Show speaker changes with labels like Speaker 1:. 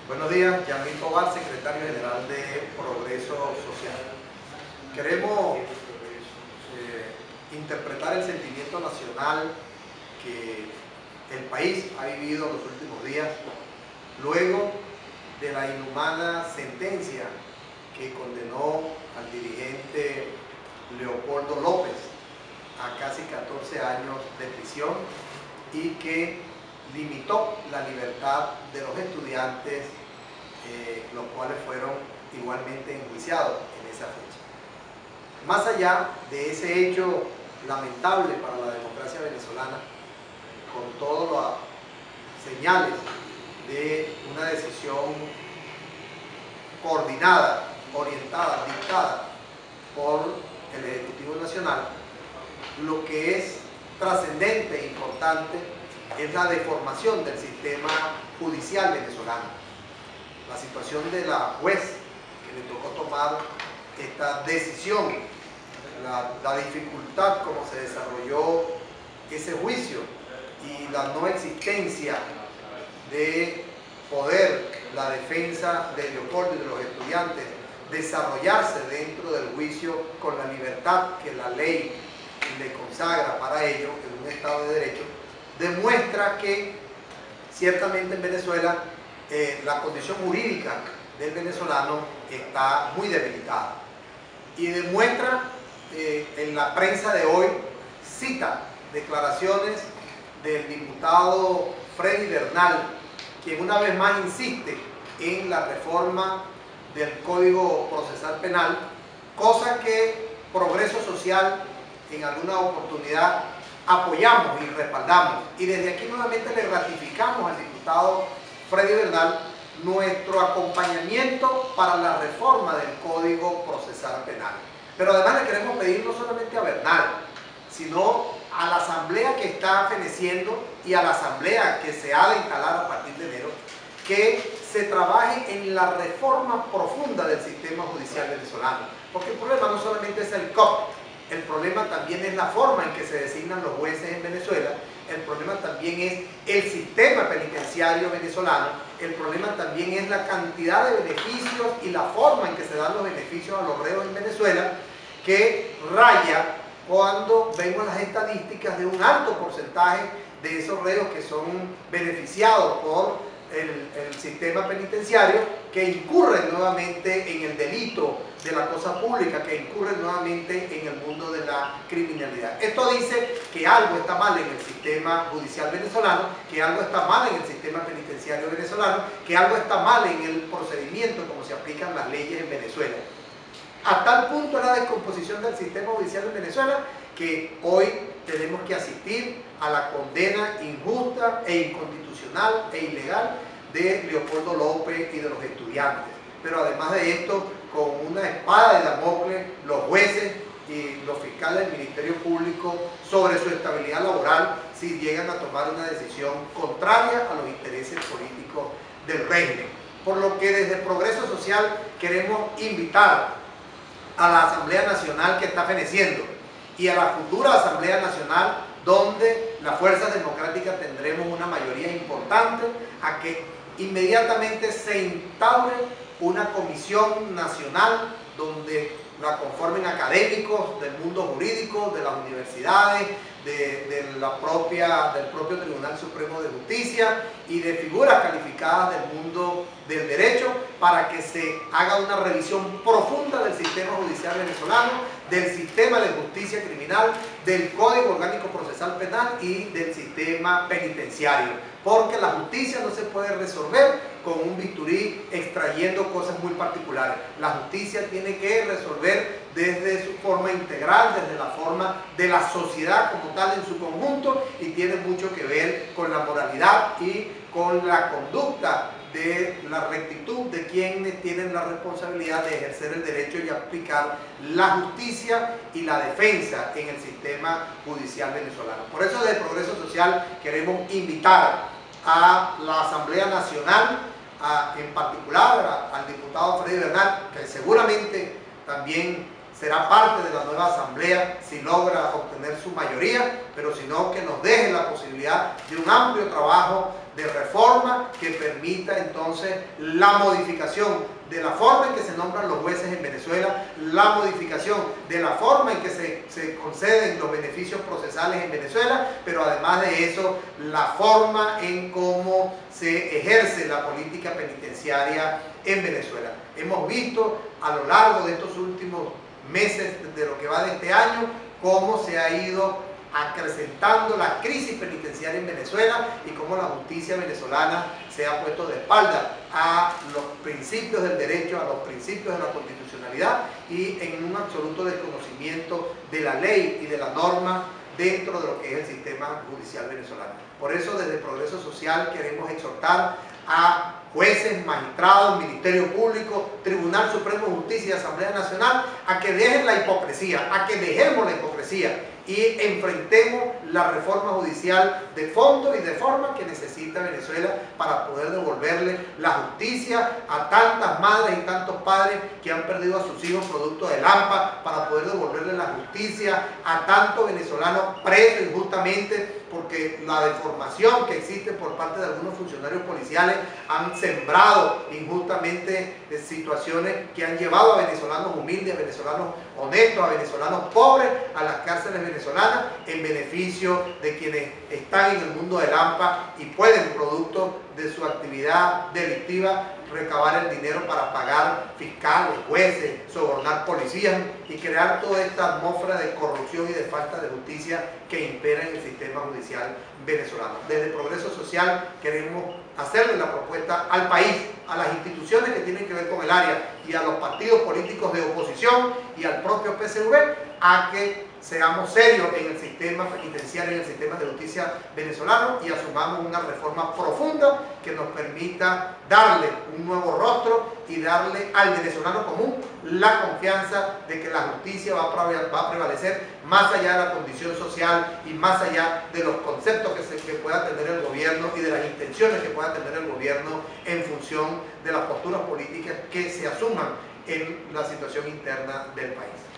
Speaker 1: Buenos días, Yamil Tobar, secretario general de Progreso Social. Queremos interpretar el sentimiento nacional que el país ha vivido en los últimos días, luego de la inhumana sentencia que condenó al dirigente Leopoldo López a casi 14 años de prisión y que limitó la libertad de los estudiantes, los cuales fueron igualmente enjuiciados en esa fecha. Más allá de ese hecho lamentable para la democracia venezolana, con todas las señales de una decisión coordinada, orientada, dictada por el Ejecutivo Nacional, lo que es trascendente e importante es la deformación del sistema judicial venezolano. La situación de la juez que le tocó tomar esta decisión, la dificultad como se desarrolló ese juicio y la no existencia de poder la defensa de Leopoldo y de los estudiantes desarrollarse dentro del juicio con la libertad que la ley le consagra para ello en un Estado de Derecho, demuestra que ciertamente en Venezuela la condición jurídica del venezolano está muy debilitada. Y demuestra en la prensa de hoy, cita declaraciones del diputado Freddy Bernal, quien una vez más insiste en la reforma del Código Procesal Penal, cosa que Progreso Social en alguna oportunidad apoyamos y respaldamos. Y desde aquí nuevamente le ratificamos al diputado Freddy Bernal nuestro acompañamiento para la reforma del Código Procesal Penal. Pero además le queremos pedir no solamente a Bernal, sino a la asamblea que está feneciendo y a la asamblea que se ha de instalar a partir de enero, que se trabaje en la reforma profunda del sistema judicial venezolano. Porque el problema no solamente es el COP, el problema también es la forma en que se designan los jueces en Venezuela, el problema también es el sistema penitenciario venezolano, el problema también es la cantidad de beneficios y la forma en que se dan los beneficios a los reos en Venezuela, que raya cuando vemos las estadísticas de un alto porcentaje de esos reos que son beneficiados por el sistema penitenciario, que incurren nuevamente en el delito de la cosa pública, que incurren nuevamente en el mundo de la criminalidad. Esto dice que algo está mal en el sistema judicial venezolano, que algo está mal en el sistema penitenciario venezolano, que algo está mal en el procedimiento como se aplican las leyes en Venezuela. A tal punto es la descomposición del sistema judicial en Venezuela que hoy tenemos que asistir a la condena injusta e inconstitucional e ilegal de Leopoldo López y de los estudiantes. Pero además de esto, con una espada de Damocles, los jueces y los fiscales del Ministerio Público sobre su estabilidad laboral si llegan a tomar una decisión contraria a los intereses políticos del régimen. Por lo que desde Progreso Social queremos invitar a la Asamblea Nacional que está feneciendo y a la futura Asamblea Nacional, donde las fuerzas democráticas tendremos una mayoría importante, a que inmediatamente se instaure una comisión nacional donde la conformen académicos del mundo jurídico, de las universidades, del propio Tribunal Supremo de Justicia y de figuras calificadas del mundo del derecho, para que se haga una revisión profunda del sistema judicial venezolano, del sistema de justicia criminal, del Código Orgánico Procesal Penal y del sistema penitenciario. Porque la justicia no se puede resolver con un bisturí extrayendo cosas muy particulares. La justicia tiene que resolver desde su forma integral, desde la forma de la sociedad como tal en su conjunto, y tiene mucho que ver con la moralidad y con la conducta de la rectitud de quienes tienen la responsabilidad de ejercer el derecho y aplicar la justicia y la defensa en el sistema judicial venezolano. Por eso desde Progreso Social queremos invitar a la Asamblea Nacional, en particular al diputado Freddy Bernal, que seguramente también será parte de la nueva asamblea si logra obtener su mayoría, pero si no, que nos deje la posibilidad de un amplio trabajo de reforma que permita entonces la modificación de la forma en que se nombran los jueces en Venezuela, la modificación de la forma en que se conceden los beneficios procesales en Venezuela, pero además de eso, la forma en cómo se ejerce la política penitenciaria en Venezuela. Hemos visto a lo largo de estos últimos meses de lo que va de este año cómo se ha ido acrecentando la crisis penitenciaria en Venezuela y cómo la justicia venezolana se ha puesto de espalda a los principios del derecho, a los principios de la constitucionalidad y en un absoluto desconocimiento de la ley y de la norma dentro de lo que es el sistema judicial venezolano. Por eso desde Progreso Social queremos exhortar a jueces, magistrados, Ministerio Público, Tribunal Supremo de Justicia y Asamblea Nacional a que dejen la hipocresía, a que dejemos la hipocresía y enfrentemos la reforma judicial de fondo y de forma que necesita Venezuela para poder devolverle la justicia a tantas madres y tantos padres que han perdido a sus hijos producto del AMPA, para poder devolverle la justicia a tantos venezolanos presos injustamente porque la deformación que existe por parte de algunos funcionarios policiales han sembrado injustamente situaciones que han llevado a venezolanos humildes, a venezolanos honestos, a venezolanos pobres a las cárceles venezolanas en beneficio de quienes están en el mundo del AMPA y pueden, producto de su actividad delictiva, recabar el dinero para pagar fiscales, jueces, sobornar policías y crear toda esta atmósfera de corrupción y de falta de justicia que impera en el sistema judicial venezolano. Desde Progreso Social queremos hacerle la propuesta al país, a las instituciones que tienen que ver con el área y a los partidos políticos de oposición y al propio PSV a que seamos serios en el sistema penitenciario y en el sistema de justicia venezolano y asumamos una reforma profunda que nos permita darle un nuevo rostro y darle al venezolano común la confianza de que la justicia va a prevalecer más allá de la condición social y más allá de los conceptos que pueda tener el gobierno y de las intenciones que pueda tener el gobierno en función de las posturas políticas que se asuman en la situación interna del país.